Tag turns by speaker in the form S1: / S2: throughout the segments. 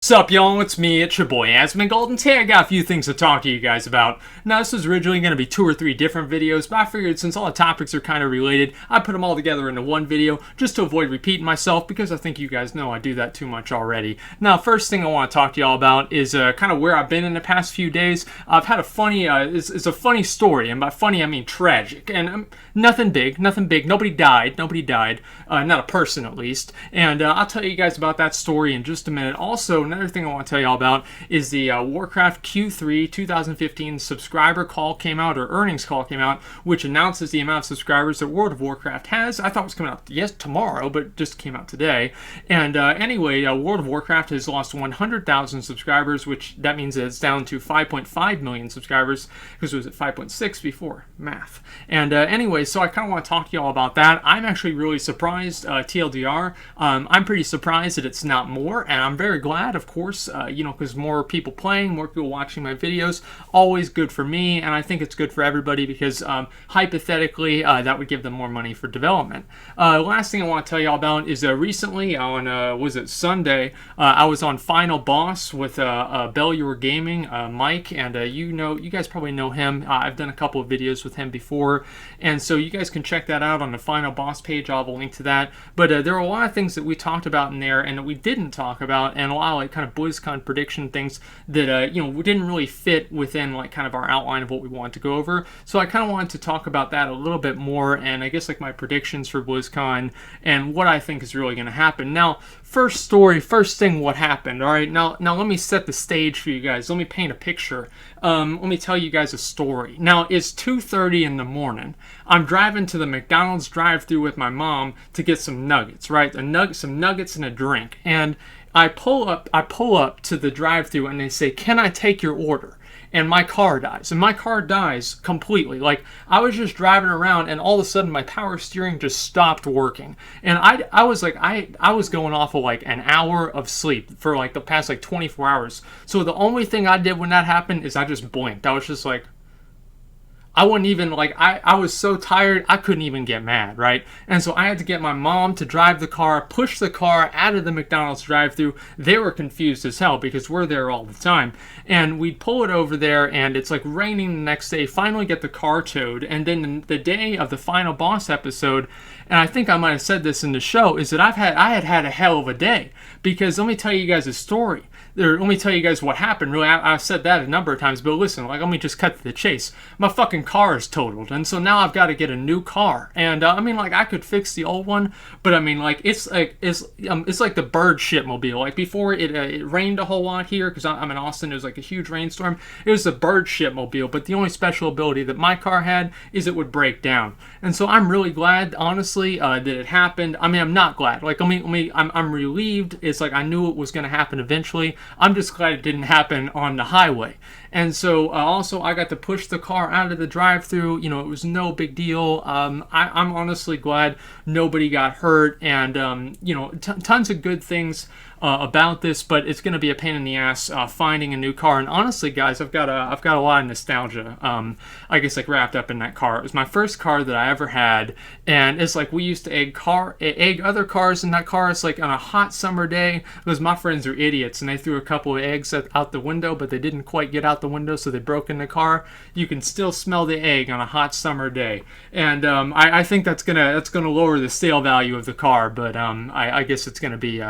S1: Sup, y'all? It's me, it's your boy Asmongold, and today I got a few things to talk to you guys about. Now, this was originally going to be 2 or 3 different videos, but I figured since all the topics are kind of related, I put them all together into one video just to avoid repeating myself, because I think you guys know I do that too much already. Now, first thing I want to talk to y'all about is kind of where I've been in the past few days. I've had a funny, it's a funny story, and by funny I mean tragic, and nothing big, nobody died, not a person at least, and I'll tell you guys about that story in just a minute. Also, another thing I want to tell y'all about is the Warcraft Q3 2015 subscriber call came out, or earnings call came out, which announces the amount of subscribers that World of Warcraft has. I thought it was coming out tomorrow, but it just came out today. And anyway, World of Warcraft has lost 100,000 subscribers, which that means that it's down to 5.5 million subscribers, because it was at 5.6 before. Math. And anyway, so I kind of want to talk to y'all about that. I'm actually really surprised, TLDR. I'm pretty surprised that it's not more, and I'm very glad, of course, because more people playing, more people watching my videos, always good for me, and I think it's good for everybody, because hypothetically, that would give them more money for development. Last thing I want to tell y'all about is recently on, was it Sunday, I was on Final Boss with Belluar Gaming, Mike, and you guys probably know him. I've done a couple of videos with him before, and so you guys can check that out on the Final Boss page. I'll have a link to that. But there are a lot of things that we talked about in there and that we didn't talk about, and a lot of like kind of Blizzcon prediction things that we didn't really fit within like kind of our outline of what we wanted to go over. So I kind of wanted to talk about that a little bit more, and I guess like my predictions for Blizzcon and what I think is really going to happen. Now, first thing, what happened? All right, now let me set the stage for you guys. Let me paint a picture. Let me tell you guys a story. Now, it's 2:30 in the morning. I'm driving to the McDonald's drive-thru with my mom to get some nuggets, right? Some nuggets and a drink. And I pull up to the drive-thru and they say, "Can I take your order?" And my car dies. And my car dies completely. Like, I was just driving around and all of a sudden my power steering just stopped working. And I was like, I was going off of like an hour of sleep for like the past like 24 hours. So the only thing I did when that happened is I just blinked. I was just like, I wouldn't even, like, I was so tired, I couldn't even get mad, right? And so I had to get my mom to drive the car, push the car out of the McDonald's drive-thru. They were confused as hell because we're there all the time. And we'd pull it over there, and it's like raining the next day, finally get the car towed. And then the day of the Final Boss episode, and I think I might have said this in the show, is that I had a hell of a day. Because let me tell you guys a story. Let me tell you guys what happened. Really, I've said that a number of times, but listen, like, let me just cut to the chase. My fucking car is totaled, and so now I've got to get a new car. And I mean, like, I could fix the old one, but I mean, like, it's like the bird shit mobile. Like, before it rained a whole lot here because I'm in Austin. It was like a huge rainstorm. It was the bird shit mobile, but the only special ability that my car had is it would break down. And so I'm really glad, honestly, that it happened. I mean, I'm not glad. Like, I'm relieved. It's like I knew it was going to happen eventually. I'm just glad it didn't happen on the highway. And so also I got to push the car out of the drive-thru. It was no big deal. I'm honestly glad nobody got hurt, and tons of good things about this, but it's going to be a pain in the ass finding a new car. And honestly, guys, I've got a lot of nostalgia, I guess, like, wrapped up in that car. It was my first car that I ever had, and it's like we used to egg other cars in that car. It's like on a hot summer day, because my friends are idiots and they threw a couple of eggs out the window, but they didn't quite get out the window, so they broke in the car. You can still smell the egg on a hot summer day, and I think that's gonna lower the sale value of the car. But I guess it's gonna be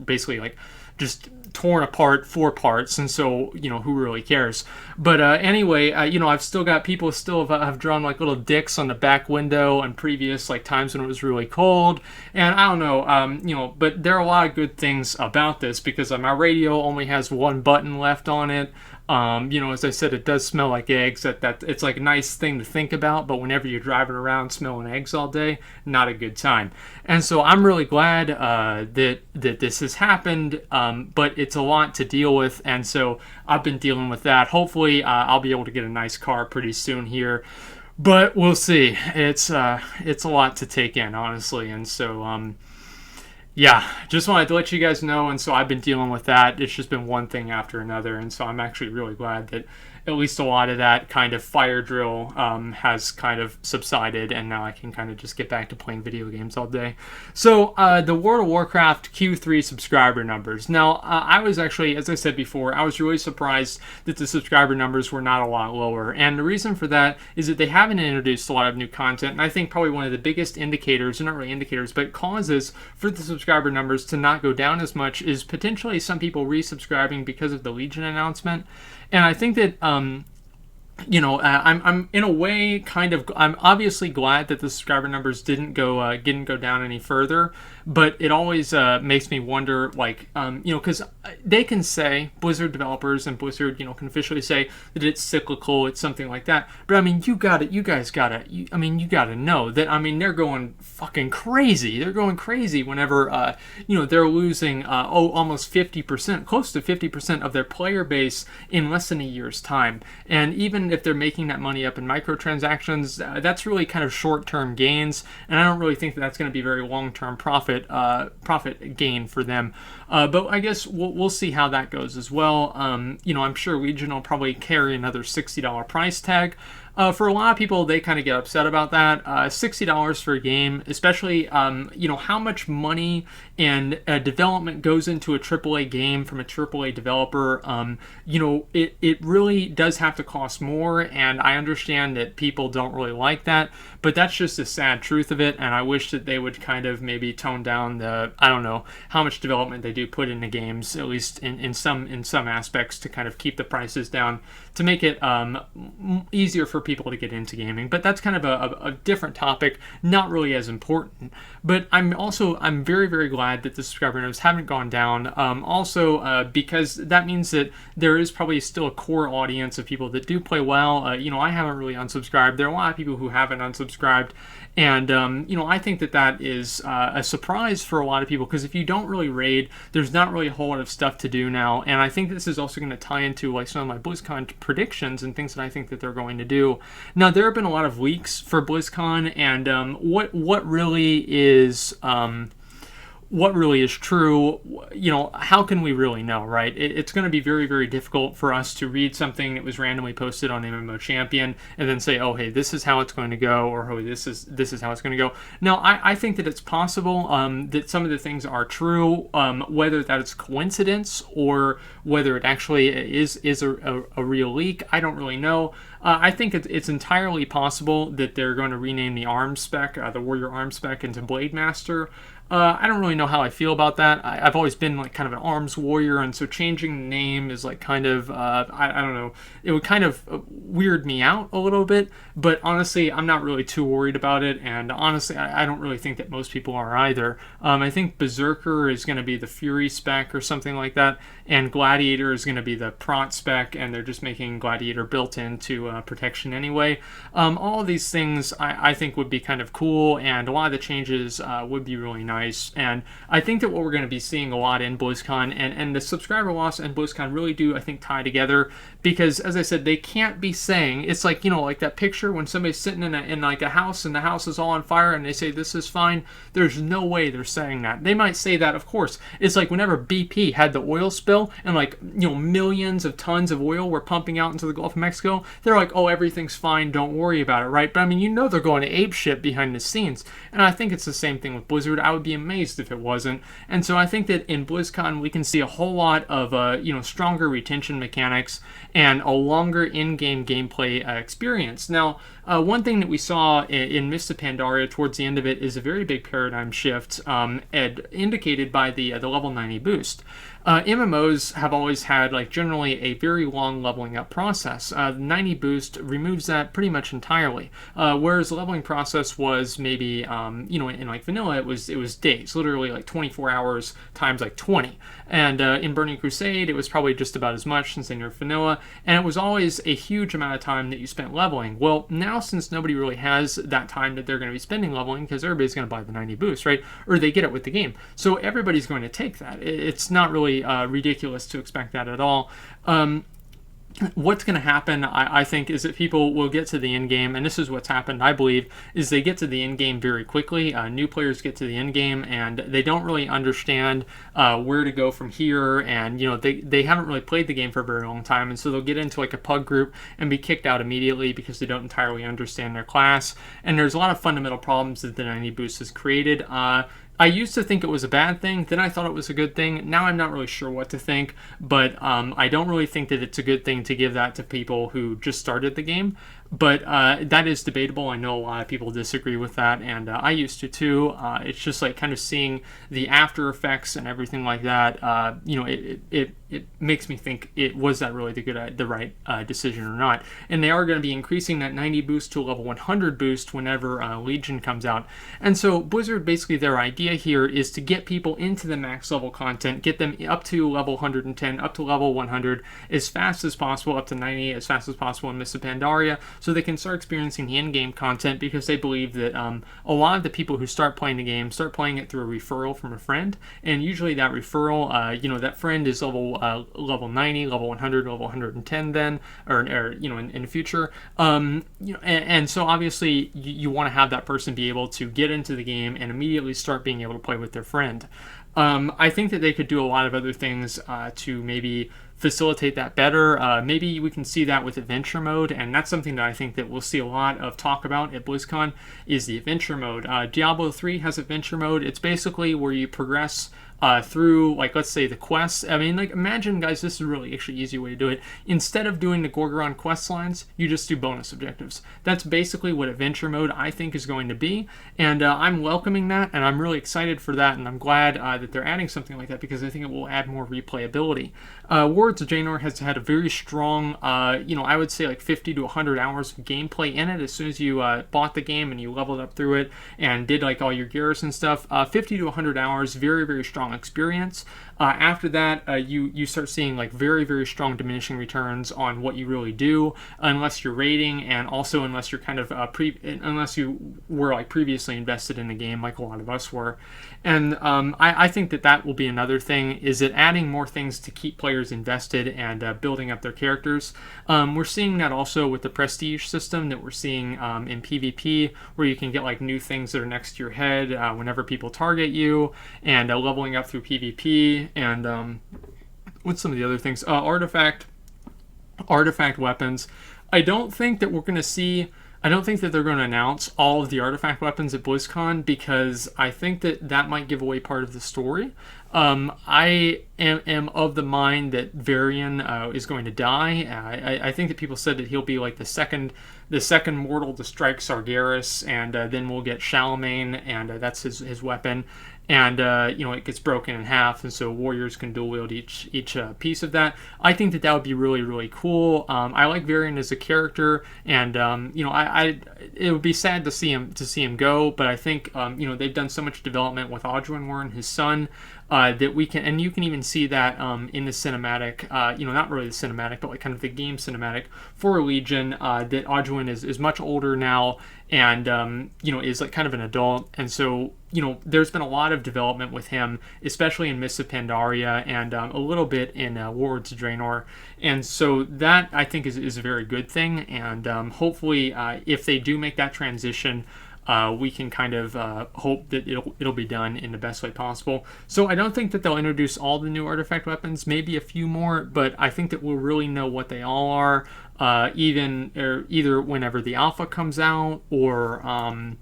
S1: basically like just torn apart 4 parts, and so who really cares? But anyway, I've still got people have drawn like little dicks on the back window on previous like times when it was really cold, and I don't know, but there are a lot of good things about this, because my radio only has 1 button left on it. As I said, it does smell like eggs. That it's like a nice thing to think about, but whenever you're driving around smelling eggs all day, not a good time. And so I'm really glad that this has happened, but it's a lot to deal with, and so I've been dealing with that. Hopefully, I'll be able to get a nice car pretty soon here, but we'll see. It's a lot to take in, honestly, and so yeah, just wanted to let you guys know, and so I've been dealing with that. It's just been one thing after another, and so I'm actually really glad that at least a lot of that kind of fire drill has kind of subsided, and now I can kind of just get back to playing video games all day. So the World of Warcraft Q3 subscriber numbers. Now, I was actually, as I said before, I was really surprised that the subscriber numbers were not a lot lower. And the reason for that is that they haven't introduced a lot of new content. And I think probably one of the biggest indicators, not really indicators, but causes for the subscriber numbers to not go down as much is potentially some people resubscribing because of the Legion announcement. And I think that I'm in a way I'm obviously glad that the subscriber numbers didn't go down any further, but it always makes me wonder, because they can say, Blizzard developers and Blizzard, can officially say that it's cyclical, it's something like that. But I mean, you guys gotta know that, they're going fucking crazy. They're going crazy whenever, they're losing, almost 50%, close to 50% of their player base in less than a year's time. And even if they're making that money up in microtransactions, that's really kind of short-term gains, and I don't really think that that's going to be very long-term profit gain for them. But I guess we'll see how that goes as well. I'm sure Legion will probably carry another $60 price tag. For a lot of people, they kind of get upset about that. $60 for a game, especially, how much money and development goes into a AAA game from a AAA developer. It really does have to cost more, and I understand that people don't really like that, but that's just the sad truth of it, and I wish that they would kind of maybe tone down how much development they do put into games, at least in some aspects, to kind of keep the prices down, to make it easier for people to get into gaming. But that's kind of a different topic, not really as important. But I'm very, very glad that the subscriber numbers haven't gone down. Because that means that there is probably still a core audience of people that do play well. I haven't really unsubscribed. There are a lot of people who haven't unsubscribed. And, I think that is a surprise for a lot of people, because if you don't really raid, there's not really a whole lot of stuff to do now. And I think this is also going to tie into some of my BlizzCon predictions and things that I think that they're going to do. Now, there have been a lot of leaks for BlizzCon, and what really is true, how can we really know, right? It's going to be very, very difficult for us to read something that was randomly posted on MMO Champion and then say, oh, hey, this is how it's going to go, or oh, this is how it's going to go. Now, I think that it's possible that some of the things are true, whether that is coincidence or whether it actually is a real leak, I don't really know. I think it's entirely possible that they're going to rename the arms spec, the Warrior arms spec, into Blade Master. I don't really know how I feel about that. I've always been kind of an arms warrior, and so changing the name is kind of, I don't know, it would kind of weird me out a little bit, but honestly, I'm not really too worried about it, and honestly, I don't really think that most people are either. I think Berserker is going to be the Fury spec or something like that, and Gladiator is going to be the Prot spec, and they're just making Gladiator built into protection anyway. All of these things I think would be kind of cool, and a lot of the changes would be really nice. And I think that what we're going to be seeing a lot in BlizzCon, and the subscriber loss and BlizzCon really do, I think, tie together, because, as I said, they can't be saying, it's like that picture when somebody's sitting in a house and the house is all on fire and they say this is fine. There's no way they're saying that. They might say that, of course. It's like whenever BP had the oil spill and millions of tons of oil were pumping out into the Gulf of Mexico, they're like, oh, everything's fine, don't worry about it, right? But they're going to apeshit behind the scenes, and I think it's the same thing with Blizzard. I would be amazed if it wasn't. And so I think that in BlizzCon we can see a whole lot of stronger retention mechanics and a longer in-game gameplay experience. Now, one thing that we saw in Mists of Pandaria towards the end of it is a very big paradigm shift, indicated by the level 90 boost. MMOs have always had generally a very long leveling up process. The 90 boost removes that pretty much entirely. Whereas the leveling process was maybe in vanilla it was days, literally 24 hours times 20. And in Burning Crusade it was probably just about as much since they nerfed vanilla, and it was always a huge amount of time that you spent leveling. Well, now since nobody really has that time that they're going to be spending leveling, because everybody's going to buy the 90 boost, right? Or they get it with the game. So everybody's going to take that. It's not really ridiculous to expect that at all. what's going to happen, I think, is that people will get to the end game, and this is what's happened, I believe, is they get to the end game very quickly. New players get to the end game, and they don't really understand where to go from here, and they haven't really played the game for a very long time, and so they'll get into like a pug group and be kicked out immediately because they don't entirely understand their class. And there's a lot of fundamental problems that the 90 boost has created. I used to think it was a bad thing, then I thought it was a good thing. Now I'm not really sure what to think, but I don't really think that it's a good thing to give that to people who just started the game. But that is debatable. I know a lot of people disagree with that, and I used to too. It's just like kind of seeing the after effects and everything like that. It makes me think, was that really the right decision or not? And they are going to be increasing that 90 boost to a level 100 boost whenever Legion comes out. And so Blizzard, basically their idea here is to get people into the max level content, get them up to level 110, up to level 100 as fast as possible, up to 90 as fast as possible in Mists of Pandaria, so they can start experiencing the in-game content, because they believe that a lot of the people who start playing the game start playing it through a referral from a friend, and usually that referral, that friend is level 90, level 100, level 110 then, or in the future, and so obviously you want to have that person be able to get into the game and immediately start being able to play with their friend. I think that they could do a lot of other things to maybe facilitate that better. Maybe we can see that with adventure mode, and that's something that I think that we'll see a lot of talk about at BlizzCon, is the adventure mode. Diablo 3 has adventure mode. It's basically where you progress through, like, let's say the quests. I mean, like, imagine, guys, this is really actually easy way to do it. Instead of doing the Gorgoron quest lines, you just do bonus objectives. That's basically what adventure mode, I think, is going to be, and I'm welcoming that, and I'm really excited for that, and I'm glad that they're adding something like that, because I think it will add more replayability. Wards of Draenor has had a very strong, I would say like 50 to 100 hours of gameplay in it as soon as you bought the game and you leveled up through it and did like all your gears and stuff. 50 to 100 hours, very, very strong experience. After that, you start seeing like very, very strong diminishing returns on what you really do, unless you're raiding, and also unless you're kind of unless you were like previously invested in the game, like a lot of us were. And I think that will be another thing, is it adding more things to keep players invested and building up their characters. We're seeing that also with the prestige system that we're seeing in PvP, where you can get like new things that are next to your head whenever people target you, and leveling up through PvP. And what's some of the other things? Artifact weapons. I don't think that they're going to announce all of the artifact weapons at BlizzCon, because I think that might give away part of the story. I am of the mind that Varian is going to die. I think that people said that he'll be like the second mortal to strike Sargeras, and then we'll get Charlemagne, and that's his weapon. And it gets broken in half, and so warriors can dual wield each piece of that. I think that would be really, really cool. I like Varian as a character, and it would be sad to see him go. But I think they've done so much development with Audwin Warren, his son, that we can, and you can even see that in the cinematic. Not really the cinematic, but like kind of the game cinematic for Legion. That Audwin is much older now, and is like kind of an adult, and so there's been a lot of development with him, especially in Mists of Pandaria, and a little bit in Wards of Draenor, and so that I think is a very good thing, and hopefully if they do make that transition, we can kind of hope that it'll be done in the best way possible. So I don't think that they'll introduce all the new artifact weapons, maybe a few more, but I think that we'll really know what they all are, either whenever the alpha comes out, or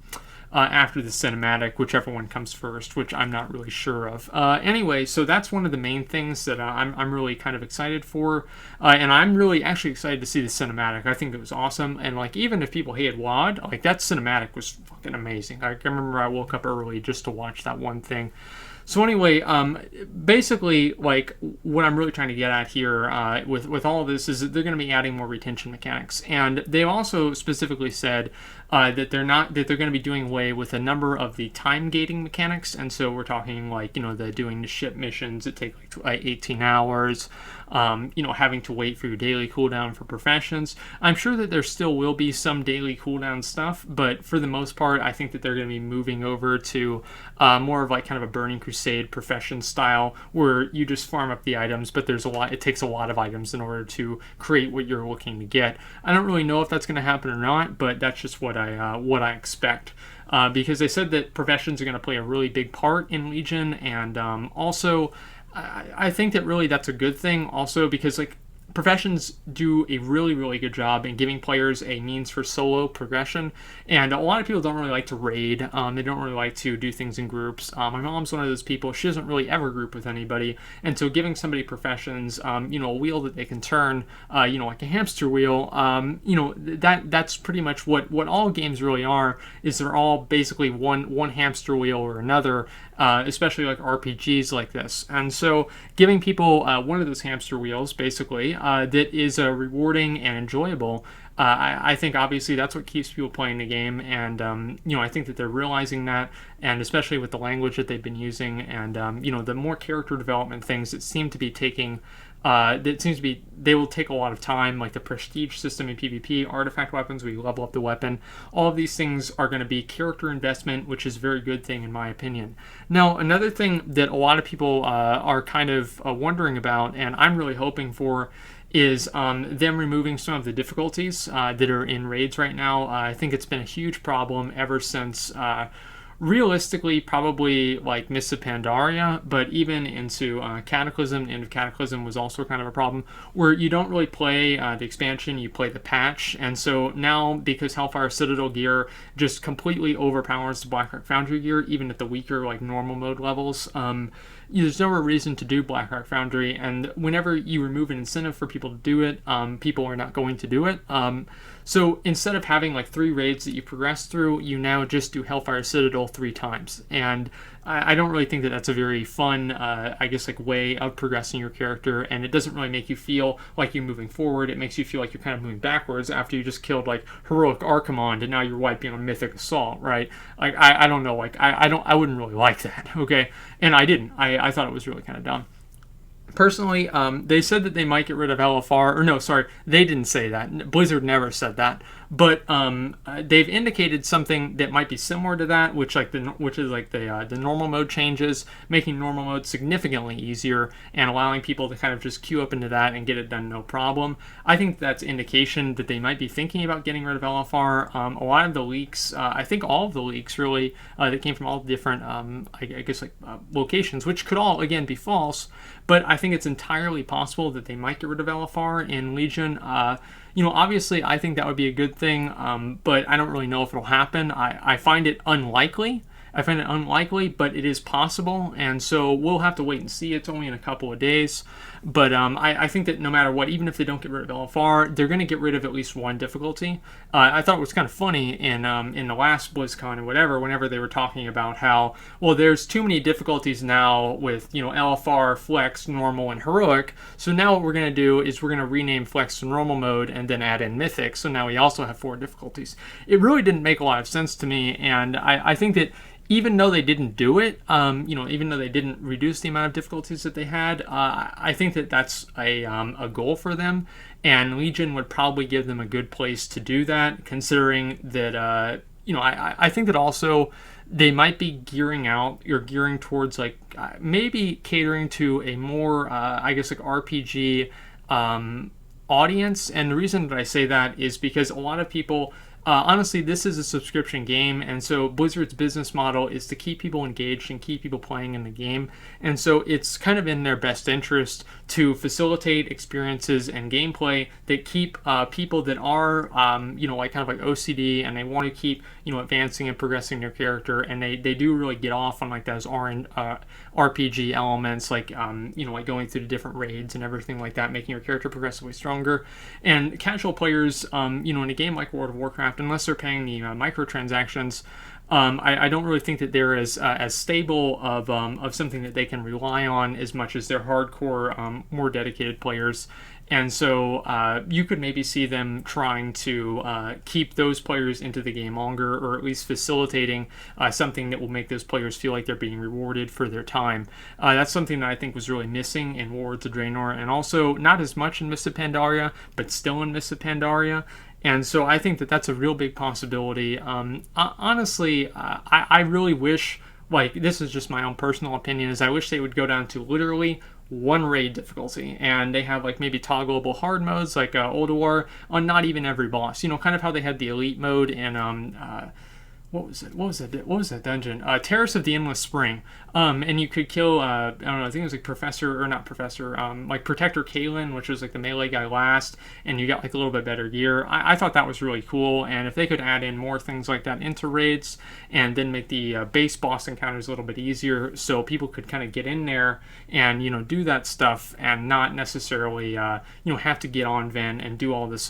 S1: after the cinematic, whichever one comes first, which I'm not really sure of. Anyway, so that's one of the main things that I'm really kind of excited for, and I'm really actually excited to see the cinematic. I think it was awesome, and like even if people hated WoD, like that cinematic was fucking amazing. I remember I woke up early just to watch that one thing. So anyway, basically, like what I'm really trying to get at here with all of this is that they're going to be adding more retention mechanics, and they've also specifically said that they're going to be doing away with a number of the time gating mechanics, and so we're talking like the doing the ship missions that take like 18 hours, having to wait for your daily cooldown for professions. I'm sure that there still will be some daily cooldown stuff, but for the most part, I think that they're going to be moving over to more of like kind of a Burning Crusade profession style, where you just farm up the items, but it takes a lot of items in order to create what you're looking to get. I don't really know if that's going to happen or not, but that's just what I expect. Because they said that professions are going to play a really big part in Legion, and also I think that really that's a good thing also, because like professions do a really, really good job in giving players a means for solo progression, and a lot of people don't really like to raid. They don't really like to do things in groups. My mom's one of those people. She doesn't really ever group with anybody, and so giving somebody professions, a wheel that they can turn, like a hamster wheel, that's pretty much what all games really are. Is they're all basically one hamster wheel or another, especially like RPGs like this. And so giving people one of those hamster wheels, basically, that is rewarding and enjoyable, I think obviously that's what keeps people playing the game. And, I think that they're realizing that, and especially with the language that they've been using, and, the more character development things that seem to be taking they will take a lot of time, like the prestige system in PvP, artifact weapons where you level up the weapon. All of these things are going to be character investment, which is a very good thing in my opinion. Now, another thing that a lot of people are kind of wondering about, and I'm really hoping for, is them removing some of the difficulties that are in raids right now. I think it's been a huge problem ever since realistically probably like Mists of Pandaria, but even into Cataclysm. The end of Cataclysm was also kind of a problem, where you don't really play the expansion, you play the patch. And so now, because Hellfire Citadel gear just completely overpowers the Blackrock Foundry gear, even at the weaker like normal mode levels, there's no reason to do Blackrock Foundry, and whenever you remove an incentive for people to do it, people are not going to do it. So instead of having like 3 raids that you progress through, you now just do Hellfire Citadel 3 times. And I don't really think that that's a very fun, way of progressing your character, and it doesn't really make you feel like you're moving forward. It makes you feel like you're kind of moving backwards after you just killed like Heroic Archimond, and now you're wiping on Mythic Assault, right? Like I don't know, like I wouldn't really like that, okay? And I didn't. I thought it was really kind of dumb. Personally, they said that they might get rid of LFR, or no, sorry, they didn't say that. Blizzard never said that, but they've indicated something that might be similar to that, which is the normal mode changes, making normal mode significantly easier and allowing people to kind of just queue up into that and get it done no problem. I think that's indication that they might be thinking about getting rid of LFR. A lot of the leaks, I think all of the leaks really, that came from all the different, locations, which could all again be false, but I think it's entirely possible that they might get rid of LFR in Legion. Obviously, I think that would be a good thing, but I don't really know if it'll happen. I find it unlikely. But it is possible, and so we'll have to wait and see. It's only in a couple of days, but I think that no matter what, even if they don't get rid of LFR, they're going to get rid of at least one difficulty. I thought it was kind of funny in the last BlizzCon or whatever, whenever they were talking about how, well, there's too many difficulties now with, LFR, Flex, Normal, and Heroic, so now what we're going to do is we're going to rename Flex to Normal Mode and then add in Mythic, so now we also have 4 difficulties. It really didn't make a lot of sense to me, and I think that even though they didn't do it, even though they didn't reduce the amount of difficulties that they had, I think that that's a goal for them, and Legion would probably give them a good place to do that, considering that, I think that also they might be gearing towards, maybe catering to a more, RPG audience. And the reason that I say that is because a lot of people, honestly, this is a subscription game, and so Blizzard's business model is to keep people engaged and keep people playing in the game, and so it's kind of in their best interest to facilitate experiences and gameplay that keep people that are, OCD, and they want to keep, advancing and progressing their character, and they do really get off on those RPG elements, going through the different raids and everything like that, making your character progressively stronger. And casual players, in a game like World of Warcraft, unless they're paying the microtransactions, I don't really think that they're as stable of something that they can rely on as much as their hardcore, more dedicated players. And so you could maybe see them trying to keep those players into the game longer, or at least facilitating something that will make those players feel like they're being rewarded for their time. That's something that I think was really missing in Warlords of Draenor, and also not as much in Mists of Pandaria, but still in Mists of Pandaria. And so I think that that's a real big possibility. Honestly, I really wish, like, this is just my own personal opinion, is I wish they would go down to literally one raid difficulty, and they have like maybe toggleable hard modes like Ulduar on not even every boss. You know, kind of how they had the elite mode in what was it? What was that dungeon? Terrace of the Endless Spring. And you could kill, I don't know, I think it was like Professor, or not Professor, like Protector Kalen, which was like the melee guy last, and you got like a little bit better gear. I thought that was really cool, and if they could add in more things like that into raids, and then make the base boss encounters a little bit easier, so people could kind of get in there and, you know, do that stuff, and not necessarily, you know, have to get on Ven and do all this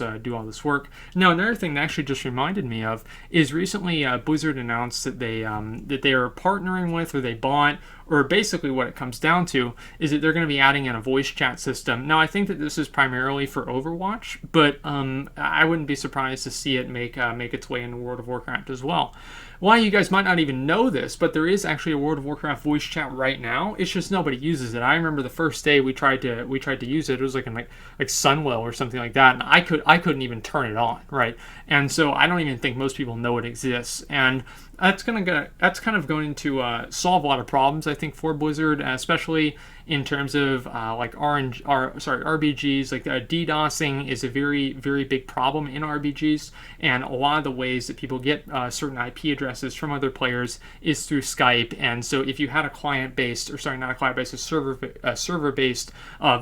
S1: work. Now, another thing that actually just reminded me of is recently Blizzard announced that they are partnering with, or they bought, or basically what it comes down to is that they're going to be adding in a voice chat system. Now, I think that this is primarily for Overwatch, but I wouldn't be surprised to see it make its way into World of Warcraft as well. Why, you guys might not even know this, but there is actually a World of Warcraft voice chat right now. It's just nobody uses it. I remember the first day we tried to use it. It was like in like Sunwell or something like that, and I couldn't even turn it on, right? And so I don't even think most people know it exists. And that's kind of going to solve a lot of problems, I think, for Blizzard, especially in terms of like RBGs. Like DDoSing is a very, very big problem in RBGs, and a lot of the ways that people get certain IP addresses from other players is through Skype. And so if you had a client-based, or sorry, not a client-based, a server-based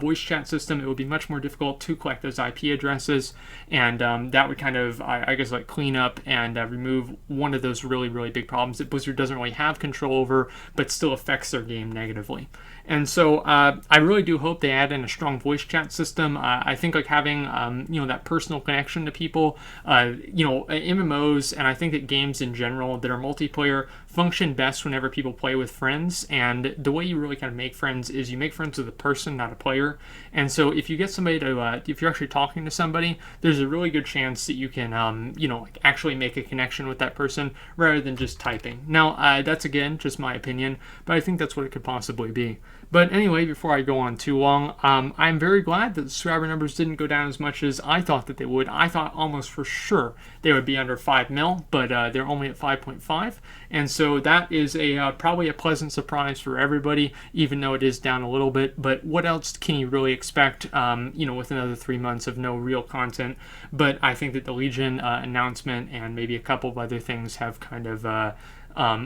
S1: voice chat system, it would be much more difficult to collect those IP addresses, and that would kind of, I guess, like clean up and remove one of those really, really big problems that Blizzard doesn't really have control over, but still affects their game negatively. And so I really do hope they add in a strong voice chat system. I think like having you know, that personal connection to people, you know, MMOs, and I think that games in general that are multiplayer function best whenever people play with friends. And the way you really kind of make friends is you make friends with a person, not a player. And so if you get somebody to, if you're actually talking to somebody, there's a really good chance that you can, you know, like actually make a connection with that person rather than just typing. Now, that's again just my opinion, but I think that's what it could possibly be. But anyway, before I go on too long, I'm very glad that the subscriber numbers didn't go down as much as I thought that they would. I thought almost for sure they would be under 5 mil, but they're only at 5.5. And so that is probably a pleasant surprise for everybody, even though it is down a little bit. But what else can you really expect, you know, with another 3 months of no real content? But I think that the Legion announcement and maybe a couple of other things have kind of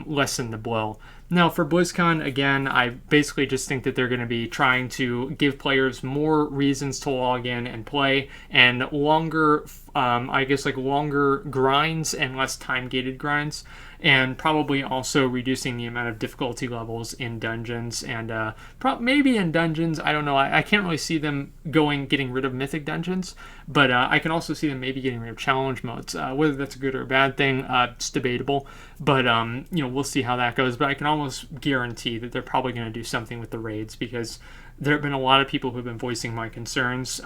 S1: lessen the blow. Now, for BlizzCon, again, I basically just think that they're going to be trying to give players more reasons to log in and play, and longer, I guess, like longer grinds and less time-gated grinds, and probably also reducing the amount of difficulty levels in dungeons, and maybe in dungeons, I don't know, I can't really see them getting rid of mythic dungeons, but I can also see them maybe getting rid of challenge modes. Whether that's a good or a bad thing, it's debatable, but you know, we'll see how that goes. But I can almost guarantee that they're probably going to do something with the raids, because there have been a lot of people who've been voicing my concerns,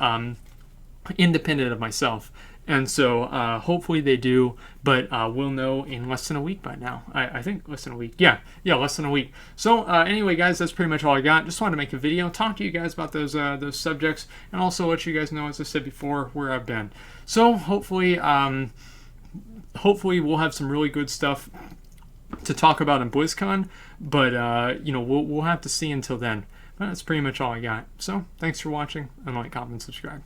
S1: independent of myself. And so hopefully they do, but we'll know in less than a week by now. I think less than a week. Yeah, less than a week. So anyway, guys, that's pretty much all I got. Just wanted to make a video, talk to you guys about those subjects, and also let you guys know, as I said before, where I've been. So hopefully we'll have some really good stuff to talk about in BlizzCon, but you know, we'll have to see until then. But that's pretty much all I got. So thanks for watching, and like, comment, subscribe.